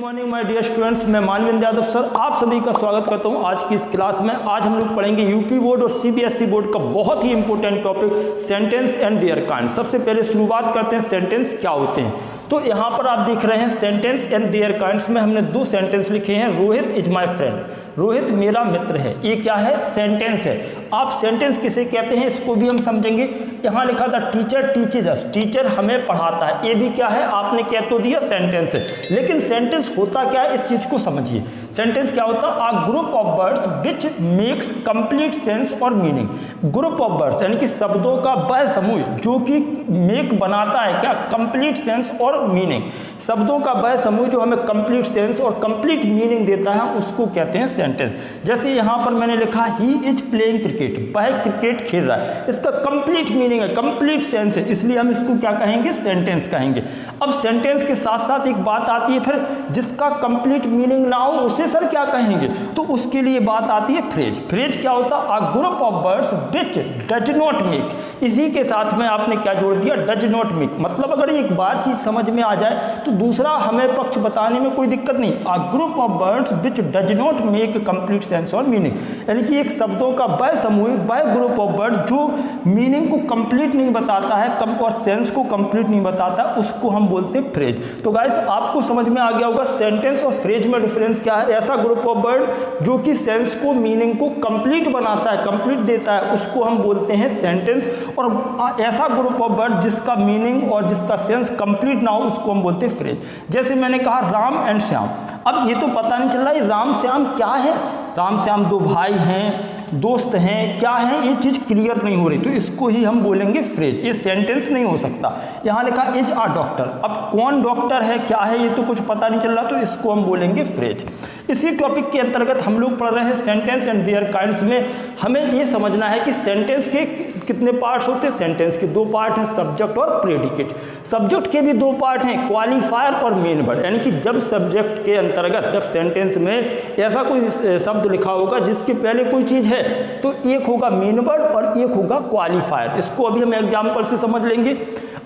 Morning my dear students, मैं Manvendra Yadav sir आप सभी का स्वागत करता हूं आज की इस क्लास में। आज हम लोग पढ़ेंगे यूपी बोर्ड और सीबीएसई बोर्ड का बहुत ही important topic sentence and their kind. सबसे पहले शुरुआत करते हैं सेंटेंस क्या होते हैं। तो यहाँ पर आप देख रहे हैं सेंटेंस एंड देयर काइंड्स में हमने दो सेंटेंस लिखे हैं। Rohit is my friend, Rohit मेरा मित्र है। ये क्या है? सेंटेंस है। आप सेंटेंस किसे कहते हैं इसको भी हम समझेंगे। यहाँ लिखा था टीचर टीचेज अस, टीचर हमें पढ़ाता है। ये भी क्या है? आपने कह तो दिया सेंटेंस है, लेकिन सेंटेंस होता क्या है इस चीज को समझिए। सेंटेंस क्या होता है? A group of words which makes complete sense और मीनिंग। ग्रुप ऑफ वर्ड्स यानी कि शब्दों का वह समूह जो कि मेक बनाता है क्या? कंप्लीट सेंस और मीनिंग। शब्दों का वह समूह जो हमें कंप्लीट सेंस और कंप्लीट मीनिंग देता है उसको कहते हैं सेंटेंस। जैसे यहाँ पर मैंने लिखा ही इज प्लेइंग क्रिकेट, वह क्रिकेट खेल रहा है। इसका कंप्लीट मीनिंग है, कंप्लीट सेंस है, इसलिए हम इसको क्या कहेंगे? सेंटेंस कहेंगे। अब सेंटेंस के साथ साथ एक बात आती है फिर जिसका कंप्लीट मीनिंग ना हो उसे सर क्या कहेंगे? तो उसके लिए बात आती है फ्रेज। फ्रेज क्या होता है? A group of words which does not make. इसी के साथ में आपने क्या जोड़ दिया? Does not make. मतलब अगर एक बार चीज समझ में आ जाए तो दूसरा हमें पक्ष बताने में कोई दिक्कत नहीं। A group of words which does not make complete sense और मीनिंग, यानी कि एक शब्दों का वह समूह, वह ग्रुप ऑफ वर्ड जो मीनिंग को कंप्लीट नहीं बताता है और सेंस को कंप्लीट नहीं बताता, उसको हम बोलते हैं फ्रेज। तो गाइस आपको समझ में आ गया होगा सेंटेंस और फ्रेज में डिफरेंस क्या है। ऐसा ग्रुप ऑफ वर्ड जो कि सेंस को, मीनिंग को कंप्लीट बनाता है, कंप्लीट देता है, उसको हम बोलते हैं सेंटेंस। और ऐसा ग्रुप ऑफ वर्ड जिसका मीनिंग और जिसका सेंस कंप्लीट ना हो उसको हम बोलते हैं फ्रेज। जैसे मैंने कहा राम एंड श्याम। अब ये तो पता नहीं चल रहा है राम श्याम क्या है। राम श्याम दो भाई हैं, दोस्त हैं, क्या है ये चीज क्लियर नहीं हो रही, तो इसको ही हम बोलेंगे फ्रेज। ये सेंटेंस नहीं हो सकता। यहाँ लिखा इज अ डॉक्टर, अब कौन डॉक्टर है, क्या है, ये तो कुछ पता नहीं चल रहा, तो इसको हम बोलेंगे फ्रेज। इसी टॉपिक के अंतर्गत हम लोग पढ़ रहे हैं सेंटेंस एंड देयर काइंड्स में। हमें ये समझना है कि सेंटेंस के कितने पार्ट्स होते हैं। सेंटेंस के दो पार्ट हैं, सब्जेक्ट और प्रेडिकेट। सब्जेक्ट के भी दो पार्ट हैं, क्वालिफायर और मेन वर्ड। यानी कि जब सब्जेक्ट के अंतर्गत, जब सेंटेंस में ऐसा कोई शब्द लिखा होगा जिसके पहले कोई चीज है, तो एक होगा मेन वर्ड और एक होगा क्वालिफायर। इसको अभी हम एग्जाम्पल से समझ लेंगे।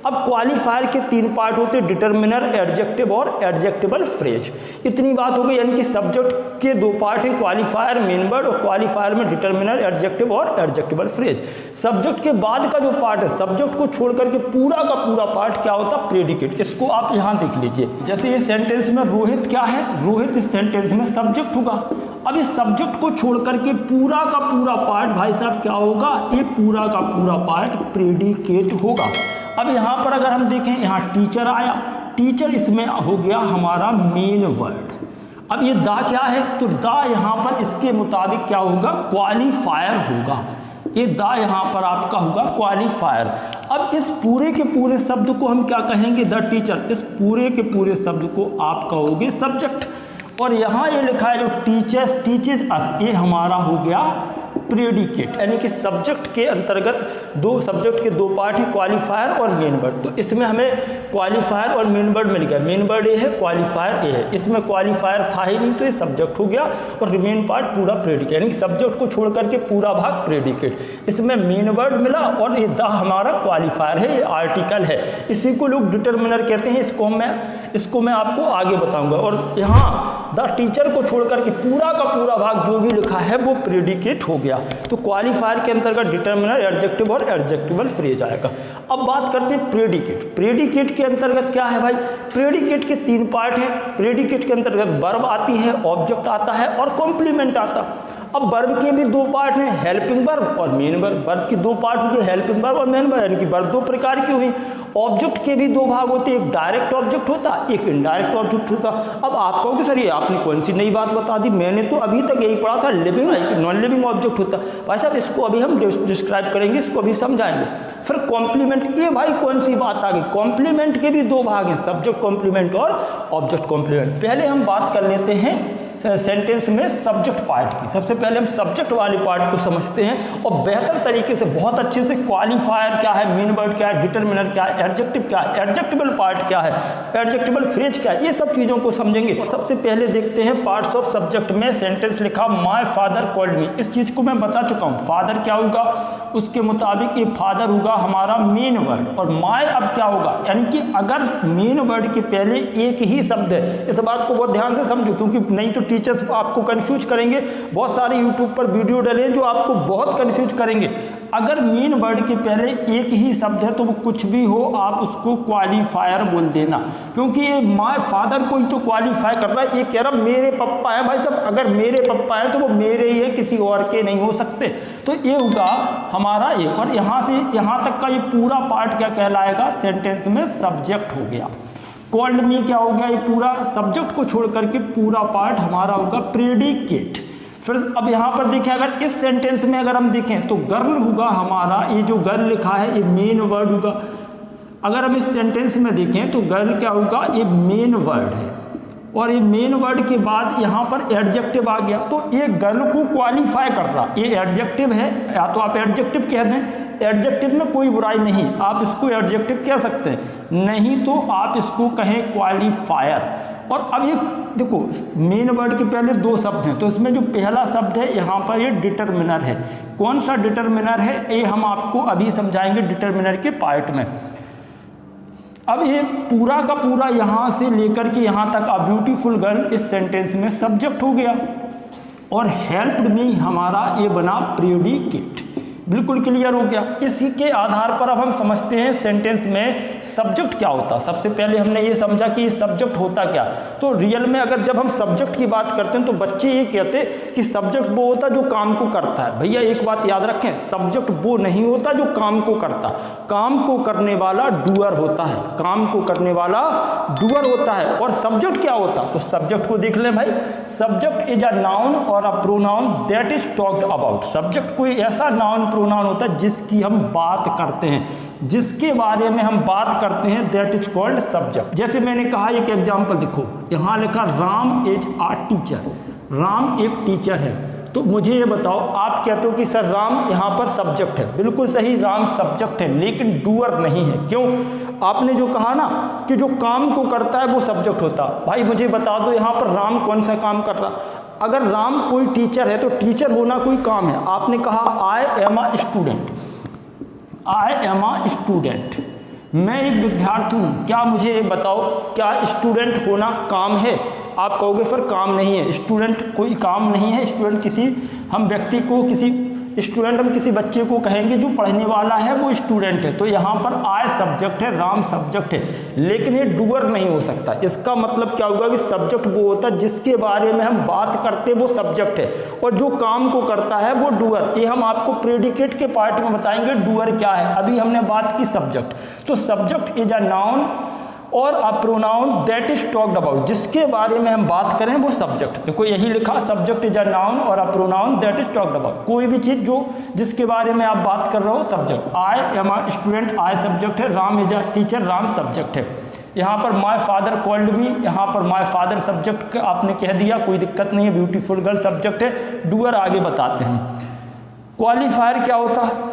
अब क्वालिफायर के तीन पार्ट होते हैं, डिटर्मिनर, एडजेक्टिव और एडजेक्टिबल फ्रेज। इतनी बात हो गई। यानी कि सब्जेक्ट के दो पार्ट हैं, क्वालिफायर, मेन वर्ड, और क्वालिफायर में डिटर्मिनर, एडजेक्टिव और एडजेक्टिबल फ्रेज। सब्जेक्ट के बाद का जो पार्ट है, सब्जेक्ट को छोड़ करके पूरा का पूरा पार्ट क्या होता है? प्रेडिकेट। इसको आप यहाँ देख लीजिए। जैसे ये सेंटेंस में रोहित क्या है? रोहित इस सेंटेंस में सब्जेक्ट होगा। अब इस सब्जेक्ट को छोड़ करके पूरा का पूरा पार्ट भाई साहब क्या होगा? ये पूरा का पूरा पार्ट प्रेडिकेट होगा। अब यहाँ पर अगर हम देखें, यहाँ टीचर आया, टीचर इसमें हो गया हमारा मेन वर्ड। अब ये दा क्या है? तो दा यहाँ पर इसके मुताबिक क्या होगा? क्वालिफायर होगा। ये दा यहाँ पर आपका होगा क्वालिफायर। अब इस पूरे के पूरे शब्द को हम क्या कहेंगे? The teacher. इस पूरे के पूरे शब्द को आप कहोगे सब्जेक्ट। और यहाँ ये लिखा है जो टीचर्स टीचेज अस, ये हमारा हो गया प्रेडिकेट। यानी कि सब्जेक्ट के अंतर्गत दो, सब्जेक्ट के दो पार्ट हैं, क्वालिफायर और मेन वर्ड। तो इसमें हमें क्वालिफायर और मेन वर्ड मिल गया। मेन वर्ड ये है, क्वालिफायर ये है। इसमें क्वालिफायर था ही नहीं तो ये सब्जेक्ट हो गया और रिमेन पार्ट पूरा प्रेडिकेट। यानी कि सब्जेक्ट को छोड़ करके पूरा भाग प्रेडिकेट। इसमें मेन वर्ड मिला और ये द हमारा क्वालिफायर है, ये आर्टिकल है। इसी को लोग डिटर्मिनर कहते हैं। इसको मैं आपको आगे बताऊंगा। और यहाँ द टीचर को छोड़ करके पूरा का पूरा भाग जो भी लिखा है वो प्रेडिकेट हो गया। तो क्वालिफायर के अंतर्गत डिटर्मिनर, एडजेक्टिव और एडजेक्टिबल फ्रेज आएगा। अब बात करते हैं प्रेडिकेट। प्रेडिकेट के अंतर्गत क्या है भाई? प्रेडिकेट के तीन पार्ट हैं। प्रेडिकेट के अंतर्गत वर्ब आती है, ऑब्जेक्ट आता है और कॉम्प्लीमेंट आता है। अब वर्ब के भी दो पार्ट हैं, हेल्पिंग वर्ब और मेन वर्ब। वर्ब की दो पार्ट होती है, हेल्पिंग वर्ब और मेन वर्ब। यानी कि वर्ब दो प्रकार की हुई। ऑब्जेक्ट के भी दो भाग होते हैं, एक डायरेक्ट ऑब्जेक्ट होता, एक इनडायरेक्ट ऑब्जेक्ट होता। अब आप कहोगे सर ये आपने कौन सी नई बात बता दी, मैंने तो अभी तक यही पढ़ा था, लिविंग नॉन लिविंग ऑब्जेक्ट होता। भाई साहब इसको अभी हम डिस्क्राइब करेंगे, इसको अभी समझाएंगे। फिर कॉम्प्लीमेंट, ये भाई कौन सी बात आ गई? कॉम्प्लीमेंट के भी दो भाग हैं, सब्जेक्ट कॉम्प्लीमेंट और ऑब्जेक्ट कॉम्प्लीमेंट। पहले हम बात कर लेते हैं सेंटेंस में सब्जेक्ट पार्ट की। सबसे पहले हम सब्जेक्ट वाले पार्ट को समझते हैं और बेहतर तरीके से बहुत अच्छे से क्वालिफायर क्या है, मेन वर्ड क्या है, डिटरमिनर क्या है, एडजेक्टिव क्या है, एडजेक्टिबल पार्ट क्या है, एडजेक्टिबल फ्रेज क्या है, ये सब चीज़ों को समझेंगे। सबसे पहले देखते हैं पार्ट्स ऑफ सब्जेक्ट में सेंटेंस लिखा माय फादर कॉल्ड मी। इस चीज़ को मैं बता चुका हूँ, फादर क्या होगा उसके मुताबिक ये फादर होगा हमारा मेन वर्ड, और माय अब क्या होगा, यानी कि अगर मेन वर्ड के पहले एक ही शब्द है, इस बात को बहुत ध्यान से समझो क्योंकि नहीं तो टीचर्स आपको कंफ्यूज करेंगे। बहुत सारे यूट्यूब पर वीडियो डले जो आपको बहुत कंफ्यूज करेंगे। अगर मेन वर्ड के पहले एक ही शब्द है तो वो कुछ भी हो आप उसको क्वालिफायर बोल देना, क्योंकि ये माय फादर को ही तो क्वालिफाई कर रहा है। ये कह रहा मेरे पापा हैं, भाई साहब अगर मेरे पापा हैं तो वो मेरे ही है, किसी और के नहीं हो सकते। तो ये होगा हमारा ये, और यहाँ से यहाँ तक का ये पूरा पार्ट क्या कहलाएगा, सेंटेंस में सब्जेक्ट हो गया। कॉल्ड मी क्या हो गया, ये पूरा सब्जेक्ट को छोड़ करके पूरा पार्ट हमारा होगा प्रेडिकेट। फिर अब यहाँ पर देखें, अगर इस सेंटेंस में अगर हम देखें तो गर्ल होगा हमारा, ये जो गर्ल लिखा है ये मेन वर्ड होगा। अगर हम इस सेंटेंस में देखें तो गर्ल क्या होगा, ये मेन वर्ड है, और ये मेन वर्ड के बाद यहाँ पर एडजेक्टिव आ गया, तो ये गर्ल को क्वालिफाई कर रहा, ये एडजेक्टिव है, या तो आप एडजेक्टिव कह दें, एडजेक्टिव में कोई बुराई नहीं, आप इसको एडजेक्टिव कह सकते हैं, नहीं तो आप इसको कहें क्वालिफायर। और अब ये देखो मेन वर्ड के पहले दो शब्द हैं, तो इसमें जो पहला शब्द है यहाँ पर ये डिटरमिनर है। कौन सा डिटरमिनर है ये हम आपको अभी समझाएंगे डिटरमिनर के पार्ट में। अब ये पूरा का पूरा यहाँ से लेकर के यहाँ तक अ ब्यूटीफुल गर्ल इस सेंटेंस में सब्जेक्ट हो गया, और हेल्प्ड मी हमारा ये बना प्रेडिकेट। बिल्कुल क्लियर हो गया। इसी के आधार पर अब हम समझते हैं सेंटेंस में सब्जेक्ट क्या होता है। सबसे पहले हमने ये समझा कि सब्जेक्ट होता क्या, तो रियल में अगर जब हम सब्जेक्ट की बात करते हैं तो बच्चे ये कहते हैं कि सब्जेक्ट वो होता है जो काम को करता है। भैया एक बात याद रखें, सब्जेक्ट वो नहीं होता जो काम को करता, काम को करने वाला डूअर होता है, काम को करने वाला डूअर होता है। और सब्जेक्ट क्या होता, तो सब्जेक्ट को देख लें भाई, सब्जेक्ट इज अ नाउन और a pronoun that is talked about. Subject कोई ऐसा नाउन प्रोनाउन होता है जिसकी हम बात करते हैं, जिसके बारे में हम बात करते हैं, दैट इज कॉल्ड सब्जेक्ट। जैसे मैंने कहा एक एग्जांपल देखो, यहाँ लिखा Ram is a teacher, Ram एक टीचर है। तो मुझे ये बताओ, आप कहते हो कि सर राम यहाँ पर सब्जेक्ट है, बिल्कुल सही, राम सब्जेक्ट है लेकिन डूअर नहीं है। क्यों? आपने जो कहा ना कि जो काम को करता है वो सब्जेक्ट होता। भाई मुझे बता दो यहाँ पर राम कौन सा काम कर रहा? अगर राम कोई टीचर है तो टीचर होना कोई काम है। आपने कहा आई am a student, I am a student, मैं एक विद्यार्थी हूँ। क्या मुझे ये बताओ, क्या स्टूडेंट होना काम है? आप कहोगे फिर काम नहीं है, स्टूडेंट कोई काम नहीं है। स्टूडेंट किसी हम व्यक्ति को, किसी स्टूडेंट हम किसी बच्चे को कहेंगे जो पढ़ने वाला है वो स्टूडेंट है। तो यहाँ पर आई सब्जेक्ट है, राम सब्जेक्ट है, लेकिन ये डूअर नहीं हो सकता। इसका मतलब क्या होगा कि सब्जेक्ट वो होता है जिसके बारे में हम बात करते हैं वो सब्जेक्ट है, और जो काम को करता है वो डूअर। ये हम आपको प्रेडिकेट के पार्ट में बताएंगे डूअर क्या है। अभी हमने बात की सब्जेक्ट, तो सब्जेक्ट इज अ नाउन और a pronoun that is talked about, जिसके बारे में हम बात करें वो सब्जेक्ट। देखो यही लिखा, सब्जेक्ट इज अ नाउन और a pronoun that is talked about. कोई भी चीज जो जिसके बारे में आप बात कर रहे हो subject. I am a student, I subject है, Ram is a teacher, Ram subject है। यहाँ पर माय फादर कॉल्ड मी, यहाँ पर माय फादर सब्जेक्ट आपने कह दिया, कोई दिक्कत नहीं है, ब्यूटीफुल गर्ल सब्जेक्ट है। डूअर आगे बताते हैं। क्वालिफायर क्या होता है?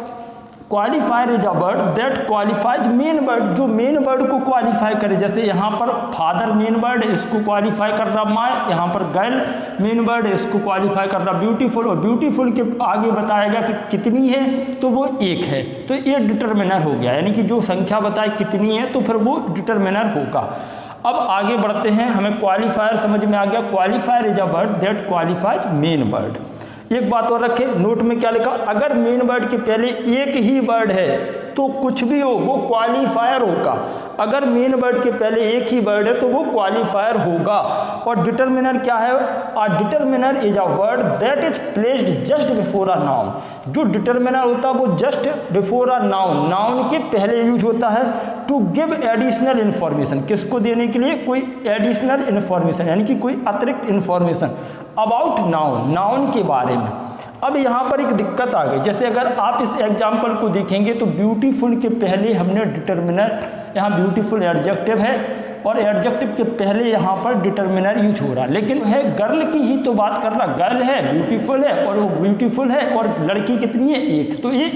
Qualifier is a word that qualifies main word, जो मेन वर्ड को क्वालिफाई करे। जैसे यहाँ पर फादर मेन वर्ड है, इसको क्वालिफाई कर रहा माय, यहाँ पर गर्ल मेन वर्ड है, इसको क्वालिफाई कर रहा ब्यूटीफुल, और ब्यूटीफुल के आगे बताएगा कि कितनी है, तो वो एक है, तो ये डिटरमिनर हो गया, यानी कि जो संख्या बताए कितनी है तो फिर वो डिटरमिनर होगा। अब आगे बढ़ते हैं, हमें क्वालिफायर समझ में आ गया। Qualifier is a word that qualifies main word. एक बात और रखें, नोट में क्या लिखा, अगर मेन वर्ड के पहले एक ही वर्ड है तो कुछ भी हो वो क्वालिफायर होगा। अगर मेन वर्ड के पहले एक ही वर्ड है तो वो क्वालिफायर होगा। और डिटरमिनर क्या है? A determiner is a word that is placed just before a noun. जो डिटरमिनर होता है वो just before a noun, noun के पहले यूज होता है टू गिव एडिशनल इन्फॉर्मेशन। किसको देने के लिए? कोई एडिशनल इन्फॉर्मेशन, यानी कि कोई अतिरिक्त इन्फॉर्मेशन अबाउट नाउन, नाउन के बारे में। अब यहाँ पर एक दिक्कत आ गई, जैसे अगर आप इस एग्जाम्पल को देखेंगे तो ब्यूटीफुल के पहले हमने डिटरमिनर, यहाँ ब्यूटीफुल एडजेक्टिव है, और एडजेक्टिव के पहले यहाँ पर डिटर्मिनर यूज हो रहा है, लेकिन है गर्ल की ही तो बात कर रहा, गर्ल है, ब्यूटीफुल है, और वो ब्यूटीफुल है और लड़की कितनी है, एक। तो ये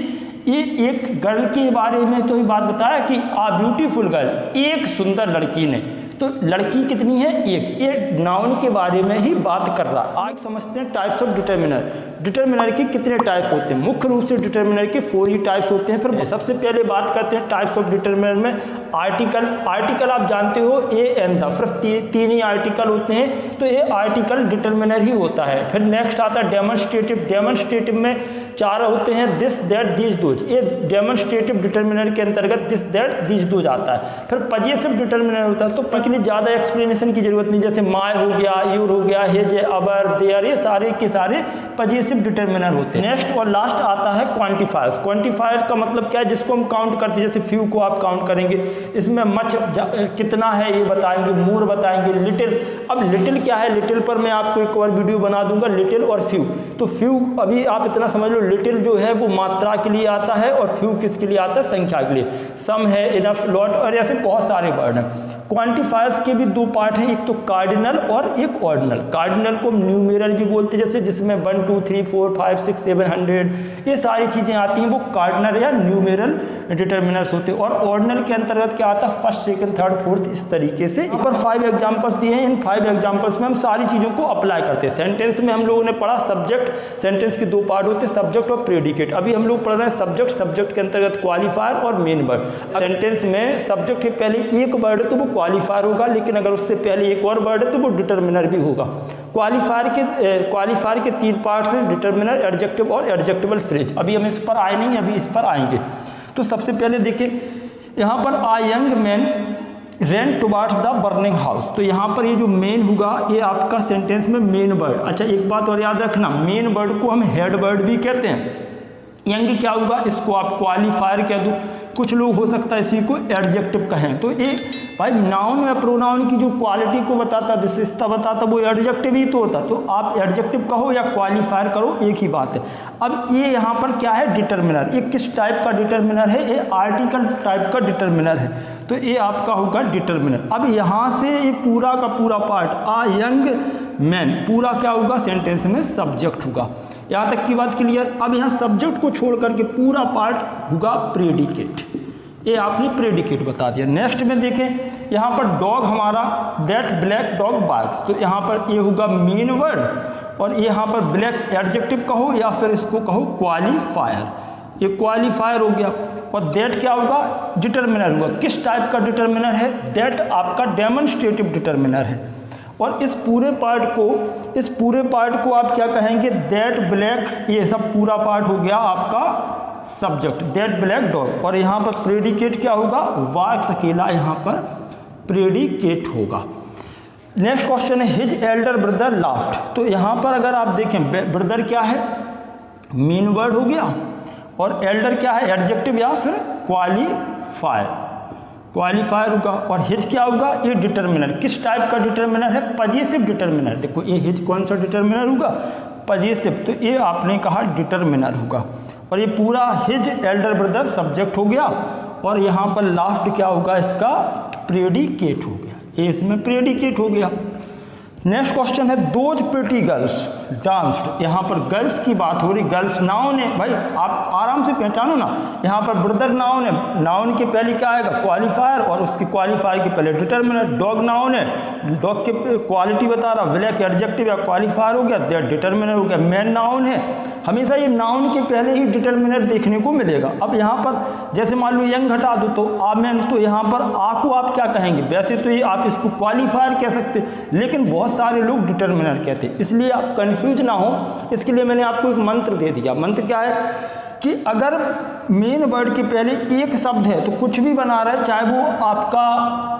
एक गर्ल के बारे में तो ये बात बताया कि आ ब्यूटीफुल गर्ल, एक सुंदर लड़की ने, तो लड़की कितनी है, एक। ये नाउन के बारे में ही बात कर रहा। आज समझते हैं टाइप्स ऑफ डिटर्मिनर। डिटर्मिनर के कितने टाइप होते हैं? मुख्य रूप से डिटर्मिनर के 4 ही टाइप्स होते हैं। फिर सबसे पहले बात करते हैं टाइप्स ऑफ डिटर्मिनर में आर्टिकल। आर्टिकल आप जानते हो ए एंड द, सिर्फ 3 ही आर्टिकल होते हैं, तो ये आर्टिकल डिटर्मिनर ही होता है। फिर नेक्स्ट आता है डेमोन्स्ट्रेटिव। डेमोन्स्ट्रेटिव में 4 होते हैं, दिस दैट दीज दोज। ये डेमोन्स्ट्रेटिव डिटर्मिनर के अंतर्गत दिस दैट दीज दोज आता है। फिर पजेसिव डिटर्मिनर होता है, तो के लिए ज़्यादा एक्सप्लेनेशन की जरूरत नहीं, जैसे माय हो गया, यूर हो गया, हिज, अबर, देयर, ये सारे के सारे पजेसिव डिटर्मिनर होते हैं। नेक्स्ट और लास्ट आता है क्वांटिफायर्स। क्वांटिफायर का मतलब क्या है, जिसको हम काउंट करते हैं, जैसे फ्यू को आप काउंट करेंगे, इसमें मच कितना है ये बताएंगे, मोर बताएंगे, लिटिल। अब लिटिल क्या है, लिटिल पर मैं आपको एक और वीडियो बना दूंगा, लिटिल और फ्यू। तो फ्यू अभी आप इतना समझ लो, लिटिल जो है वो मात्रा के लिए आता है और फ्यू किसके लिए आता है, संख्या के लिए। सम है, इनफ, लॉट, और ऐसे बहुत सारे वर्ड हैं। क्वांटिफायर्स के भी 2 पार्ट हैं, एक तो कार्डिनल और एक ऑर्डिनल। कार्डिनल को न्यूमेरल भी बोलते हैं, जैसे जिसमें 1 2 3 4 5 6 7 100 ये सारी चीज़ें आती हैं, वो कार्डिनल या न्यूमेरल डिटर्मिनर्स होते हैं। और ऑर्डिनल के अंतर्गत क्या आता है, फर्स्ट, सेकंड, थर्ड, फोर्थ, इस तरीके से। यहाँ पर 5 एग्जाम्पल्स दिए हैं, इन 5 एग्जाम्पल्स में हम सारी चीज़ों को अप्लाई करते हैं। सेंटेंस में हम लोगों ने पढ़ा सब्जेक्ट, सेंटेंस के 2 पार्ट होते हैं, सब्जेक्ट और प्रेडिकेट। अभी हम लोग पढ़ रहे हैं सब्जेक्ट, सब्जेक्ट के अंतर्गत क्वालिफायर और मेन वर्ड। सेंटेंस में सब्जेक्ट के पहले एक वर्ड है तो वो क्वालिफायर होगा, लेकिन अगर उससे पहले एक और वर्ड है तो वो डिटर्मिनर भी होगा। क्वालिफायर के 3 पार्ट्स हैं, डिटर्मिनर, एडजेक्टिव और एडजेक्टिवल फ्रेज। अभी हम इस पर आए नहीं, अभी इस पर आएंगे। तो सबसे पहले देखिए यहाँ पर a young man ran towards the burning house. तो यहाँ पर ये जो मेन होगा ये आपका सेंटेंस में मेन वर्ड। अच्छा एक बात और याद रखना, मेन वर्ड को हम हेड वर्ड भी कहते हैं। यंग क्या होगा, इसको आप क्वालिफायर कह दो, कुछ लोग हो सकता है इसी को एडजेक्टिव कहें। तो ये भाई नाउन या प्रोनाउन की जो क्वालिटी को बताता, विशेषता बताता, वो एडजेक्टिव ही तो होता। तो आप एडजेक्टिव कहो या क्वालिफायर करो, एक ही बात है। अब ये यहाँ पर क्या है, डिटर्मिनर। ये किस टाइप का डिटर्मिनर है, ये आर्टिकल टाइप का डिटर्मिनर है, तो ये आपका होगा डिटर्मिनर। अब यहाँ से ये पूरा का पूरा पार्ट आ यंग मैन पूरा क्या होगा, सेंटेंस में सब्जेक्ट होगा। यहाँ तक की बात क्लियर। अब यहाँ सब्जेक्ट को छोड़ करके पूरा पार्ट होगा प्रेडिकेट, ये आपने प्रेडिकेट बता दिया। नेक्स्ट में देखें यहाँ पर डॉग हमारा, दैट ब्लैक डॉग बार्क्स, तो यहाँ पर ये होगा मेन वर्ड, और यहाँ पर ब्लैक एडजेक्टिव कहो या फिर इसको कहो क्वालिफायर, ये क्वालिफायर हो गया। और दैट क्या होगा, डिटर्मिनर होगा। किस टाइप का डिटर्मिनर है, दैट आपका डेमोन्स्ट्रेटिव डिटर्मिनर है। और इस पूरे पार्ट को आप क्या कहेंगे, दैट ब्लैक, ये सब पूरा पार्ट हो गया आपका सब्जेक्ट, दैट ब्लैक डॉग। और यहाँ पर प्रेडिकेट क्या होगा, वार्क्स अकेला यहाँ पर प्रेडिकेट होगा। नेक्स्ट क्वेश्चन है हिज एल्डर ब्रदर लाफ्ड। तो यहाँ पर अगर आप देखें, ब्रदर क्या है, मेन वर्ड हो गया, और एल्डर क्या है, एडजेक्टिव या फिर क्वालिफायर होगा। और हिज क्या होगा, ये डिटर्मिनर। किस टाइप का डिटर्मिनर है, पजेसिव डिटर्मिनर। देखो ये हिज कौन सा डिटर्मिनर होगा, पजेसिव, तो ये आपने कहा डिटर्मिनर होगा। और ये पूरा हिज एल्डर ब्रदर सब्जेक्ट हो गया, और यहाँ पर लास्ट क्या होगा, इसका प्रेडिकेट हो गया, ये इसमें प्रेडिकेट हो गया। नेक्स्ट क्वेश्चन है दोज प्रिटी गर्ल्स डांस्ड। यहाँ पर गर्ल्स की बात हो रही, गर्ल्स नाउन है भाई, आप आराम से पहचानो ना। यहाँ पर ब्रदर नाउन है, नाउन के पहले क्या आएगा, क्वालिफायर, और उसके क्वालिफायर के पहले डिटर्मिनर। डॉग नाउन है, डॉग के क्वालिटी बता रहा, ब्लैक एडजेक्टिव या क्वालिफायर हो गया, दैट डिटर्मिनर हो गया। मैन नाउन है, हमेशा ये नाउन के पहले ही डिटर्मिनर देखने को मिलेगा। अब यहाँ पर जैसे मान लो यंग हटा दो तो आ मैन, तो यहाँ पर आ को आप क्या कहेंगे, वैसे तो ये आप इसको क्वालिफायर कह सकते, लेकिन बहुत सारे लोग डिटर्मिनर कहते हैं, इसलिए आप कंफ्यूज ना हो, इसके लिए मैंने आपको एक मंत्र दे दिया। मंत्र क्या है कि अगर मेन वर्ड के पहले एक शब्द है तो कुछ भी बना रहा है, चाहे वो आपका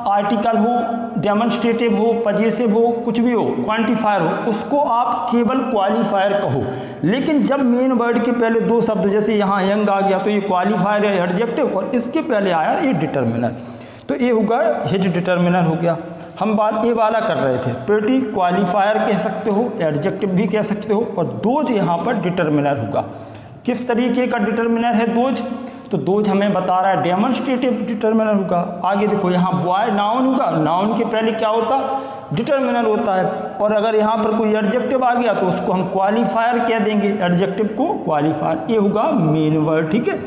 आर्टिकल हो, डेमोन्स्ट्रेटिव हो, पजेसिव हो, कुछ भी हो, क्वांटिफायर हो, उसको आप केवल क्वालिफायर कहो। लेकिन जब मेन वर्ड के पहले 2 शब्द, जैसे यहाँ यंग आ गया तो ये क्वालिफायर है एडजेक्टिव, और इसके पहले आया ये डिटर्मिनर, तो ये होगा हिज डिटर्मिनर हो गया। हम बात ये वाला कर रहे थे, प्रिटी क्वालिफायर कह सकते हो, एडजेक्टिव भी कह सकते हो, और दोज यहाँ पर डिटर्मिनर होगा। किस तरीके का डिटर्मिनर है दोज, तो दोज हमें बता रहा है डेमोन्स्ट्रेटिव डिटर्मिनर होगा। आगे देखो यहाँ बॉय नाउन होगा, नाउन के पहले क्या होता डिटर्मिनर होता है। और अगर यहाँ पर कोई एडजेक्टिव आ गया तो उसको हम क्वालिफायर कह देंगे, एडजेक्टिव को क्वालिफायर, ये होगा मेन वर्ड, ठीक है।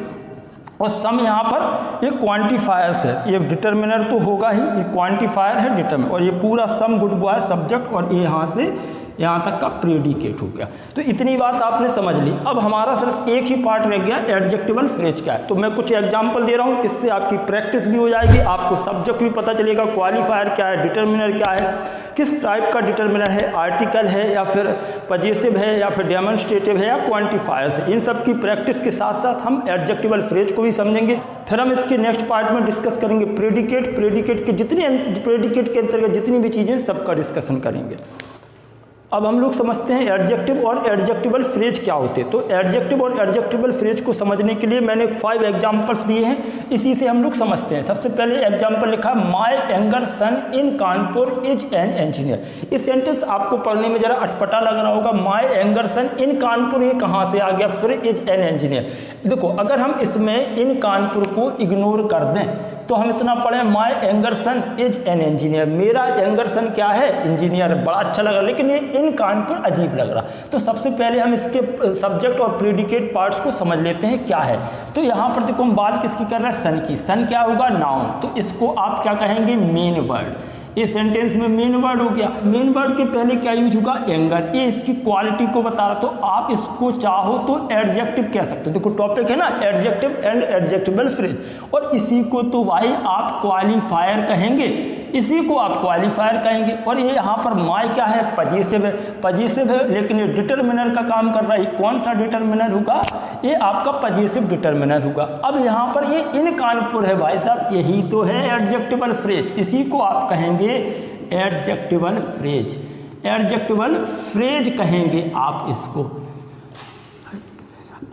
और सम यहाँ पर ये क्वांटिफायर्स है, ये डिटर्मिनर तो होगा ही, ये क्वांटिफायर है डिटर्मिनर, और ये पूरा सम गुड बॉय सब्जेक्ट और ये यहाँ से यहाँ तक का प्रेडिकेट हो गया। तो इतनी बात आपने समझ ली। अब हमारा सिर्फ एक ही पार्ट रह गया, एडजेक्टिवल फ्रेज क्या है। तो मैं कुछ एग्जांपल दे रहा हूँ, इससे आपकी प्रैक्टिस भी हो जाएगी, आपको सब्जेक्ट भी पता चलेगा, क्वालिफायर क्या है, डिटर्मिनर क्या है, किस टाइप का डिटर्मिनर है, आर्टिकल है या फिर पजेसिव है या फिर डेमोन्स्ट्रेटिव है या क्वांटिफायर्स है। इन सब की प्रैक्टिस के साथ साथ हम एडजेक्टिवल फ्रेज को भी समझेंगे। फिर हम इसके नेक्स्ट पार्ट में डिस्कस करेंगे प्रेडिकेट, प्रेडिकेट के जितने प्रेडिकेट के अंतर्गत जितनी भी चीज़ें सबका डिस्कशन करेंगे। अब हम लोग समझते हैं एडजेक्टिव और एडजेक्टिवल फ्रेज क्या होते हैं। तो एडजेक्टिव और एडजेक्टिवल फ्रेज को समझने के लिए मैंने 5 एग्जांपल्स दिए हैं, इसी से हम लोग समझते हैं। सबसे पहले एग्जांपल लिखा my younger son in Kanpur is an engineer. इस सेंटेंस आपको पढ़ने में जरा अटपटा लग रहा होगा, my younger son in Kanpur, ये कहाँ से आ गया, फिर इज एन इंजीनियर। देखो अगर हम इसमें इन कानपुर को इग्नोर कर दें तो हम इतना पढ़े my younger son is an engineer, मेरा यंगर सन क्या है, इंजीनियर, बड़ा अच्छा लग रहा, लेकिन ये इन कानपुर अजीब लग रहा। तो सबसे पहले हम इसके सब्जेक्ट और प्रेडिकेट पार्ट्स को समझ लेते हैं क्या है। तो यहाँ पर देखो हम बात किसकी कर रहे हैं, सन की। सन क्या होगा, नाउन, तो इसको आप क्या कहेंगे, मेन वर्ड। ये सेंटेंस में मेन वर्ड हो गया। मेन वर्ड के पहले क्या यूज होगा, एंगर, ये इसकी क्वालिटी को बता रहा। तो आप इसको चाहो तो एडजेक्टिव कह सकते हो। देखो टॉपिक है ना एडजेक्टिव एंड एडजेक्टिवल फ्रेज, और इसी को तो भाई आप क्वालिफायर कहेंगे, इसी को आप क्वालिफायर कहेंगे। और ये यहाँ पर माय क्या है, पजेसिव है, पजेसिव है, लेकिन ये डिटर्मिनर का काम कर रहा है। कौन सा डिटर्मिनर होगा, ये आपका पजेसिव डिटर्मिनर होगा। अब यहाँ पर ये इन कानपुर है भाई साहब, यही तो है एडजेक्टिवल फ्रेज, इसी को आप कहेंगे एडजेक्टिवल फ्रेज, एडजेक्टिवल फ्रेज कहेंगे आप इसको।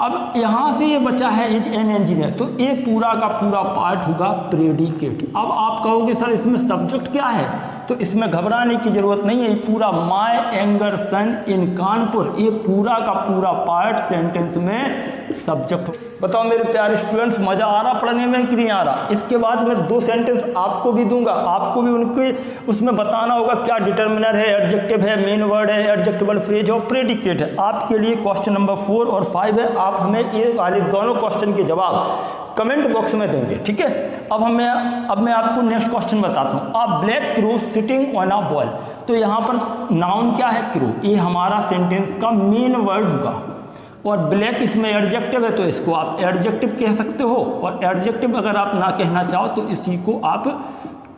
अब यहाँ से ये बचा है इज एन इंजीनियर, तो ये पूरा का पूरा पार्ट होगा प्रेडिकेट। अब आप कहोगे सर इसमें सब्जेक्ट क्या है, तो इसमें घबराने की जरूरत नहीं है, ये पूरा my younger son in Kanpur, ये पूरा का पूरा पार्ट सेंटेंस में सब्जेक्ट। बताओ मेरे प्यारे स्टूडेंट्स, मजा आ रहा पढ़ने में कि नहीं आ रहा। इसके बाद मैं 2 सेंटेंस आपको भी दूंगा, आपको भी उनके उसमें बताना होगा क्या डिटर्मिनर है, एडजेक्टिव है, मेन वर्ड है, एडजेक्टिवल फ्रेज और प्रेडिकेट है। आपके लिए क्वेश्चन नंबर 4 और 5 है, आप हमें ये वाले दोनों क्वेश्चन के जवाब कमेंट बॉक्स में देंगे, ठीक है। अब मैं आपको नेक्स्ट क्वेश्चन बताता हूँ। अ black crow sitting on a ball, तो यहाँ पर नाउन क्या है, क्रो, ये हमारा सेंटेंस का मेन वर्ड होगा, और ब्लैक इसमें एडजेक्टिव है, तो इसको आप एडजेक्टिव कह सकते हो। और एडजेक्टिव अगर आप ना कहना चाहो तो इसी को आप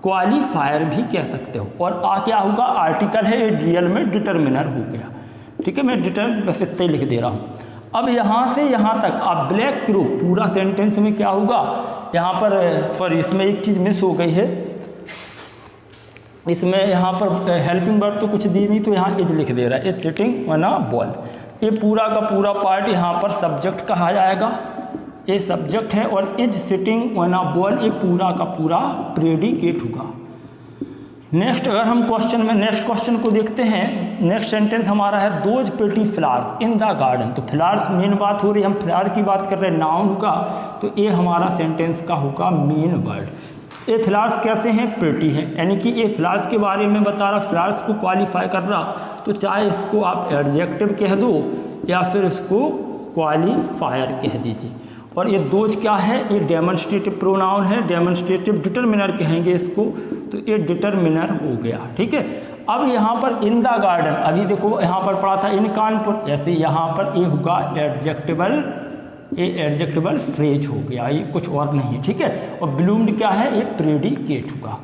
क्वालिफायर भी कह सकते हो। और क्या होगा, आर्टिकल है, ये रियल में डिटर्मिनर हो गया, ठीक है। मैं बस इतना ही लिख दे रहा हूँ। अब यहाँ से यहाँ तक आप ब्लैक क्रो, पूरा सेंटेंस में क्या होगा, यहाँ पर इसमें एक चीज़ मिस हो गई है, इसमें यहाँ पर हेल्पिंग वर्ब तो कुछ दी नहीं, तो यहाँ इज लिख दे रहा है, is sitting on a ball. ये पूरा का पूरा पार्ट यहाँ पर सब्जेक्ट कहा जाएगा, ये सब्जेक्ट है, और is sitting on a ball ये पूरा का पूरा प्रेडिकेट होगा। नेक्स्ट अगर हम नेक्स्ट क्वेश्चन को देखते हैं, नेक्स्ट सेंटेंस हमारा है those pretty flowers in the garden. तो फ्लावर्स मेन बात हो रही है, हम फ्लावर की बात कर रहे हैं, नाउन होगा, तो ये हमारा सेंटेंस का होगा मेन वर्ड। ये फ्लावर्स कैसे हैं, प्रिटी हैं, यानी कि ये फ्लावर्स के बारे में बता रहा, फ्लावर्स को क्वालिफाई कर रहा, तो चाहे इसको आप एडजेक्टिव कह दो या फिर इसको क्वालिफायर कह दीजिए। और ये दोज क्या है, ये डेमोन्स्ट्रेटिव प्रोनाउन है, डेमोन्स्ट्रेटिव डिटर्मिनर कहेंगे इसको, तो ये डिटर्मिनर हो गया, ठीक है। अब यहाँ पर इन द गार्डन, अभी देखो यहाँ पर पढ़ा था इन कानपुर, ऐसे यहाँ पर ये होगा एडजेक्टिवल फ्रेज हो गया, ये कुछ और नहीं, ठीक है। और ब्लूम्ड क्या है, ये प्रेडिकेट होगा,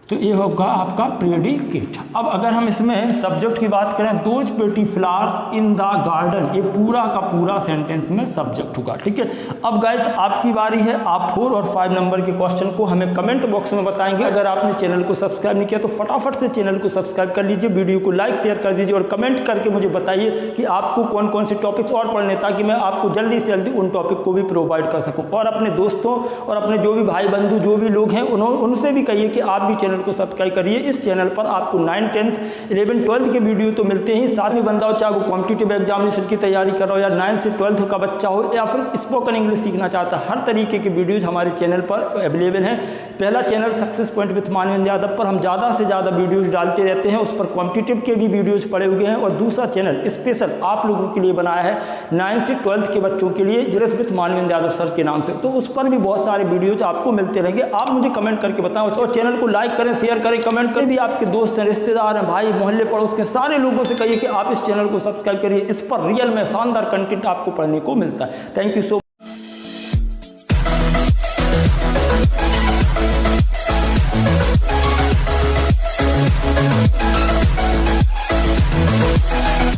तो ये होगा आपका प्रेडिकेट। अब अगर हम इसमें सब्जेक्ट की बात करें, those pretty flowers in the garden, ये पूरा का पूरा सेंटेंस में सब्जेक्ट होगा, ठीक है। अब गाइस आपकी बारी है, आप 4 और 5 नंबर के क्वेश्चन को हमें कमेंट बॉक्स में बताएंगे। अगर आपने चैनल को सब्सक्राइब नहीं किया तो फटाफट से चैनल को सब्सक्राइब कर लीजिए, वीडियो को लाइक शेयर कर दीजिए और कमेंट करके मुझे बताइए कि आपको कौन कौन से टॉपिक्स और पढ़ने, ताकि मैं आपको जल्दी से जल्दी उन टॉपिक को भी प्रोवाइड कर सकूँ। और अपने दोस्तों और अपने जो भी भाई बंधु जो भी लोग हैं उनसे भी कहिए कि आप भी चैनल चैनल को सब्सक्राइब करिए। इस चैनल पर आपको 9, 10th, 11, 12th के वीडियो तो मिलते ही, साथ में बंदा हो चाहे वो कॉम्पिटिटिव एग्जामिनेशन की तैयारी कर रहा हो या 9th से 12th का बच्चा हो या फिर स्पोकन इंग्लिश सीखना चाहता है, हर तरीके के वीडियोज हमारे चैनल पर अवेलेबल हैं। पहला channel success point with Manvendra Yadav पर हम ज़्यादा से ज़्यादा वीडियोज़ डालते रहते हैं, उस पर कॉम्पिटिटिव के भी वीडियोज़ पड़े हुए हैं। और दूसरा चैनल स्पेशल आप लोगों के लिए बनाया है 9th से 12th के बच्चों के लिए, जरेस विद मानवेंद्र यादव सर के नाम से, तो उस पर भी बहुत सारे वीडियोज आपको मिलते रहेंगे। आप मुझे कमेंट करके बताओ और चैनल को लाइक करें, शेयर करें, कमेंट करें। भी आपके दोस्त हैं, रिश्तेदार हैं, भाई मोहल्ले पड़ोस के सारे लोगों से कहिए कि आप इस चैनल को सब्सक्राइब करिए। इस पर रियल में शानदार कंटेंट आपको पढ़ने को मिलता है। Thank you so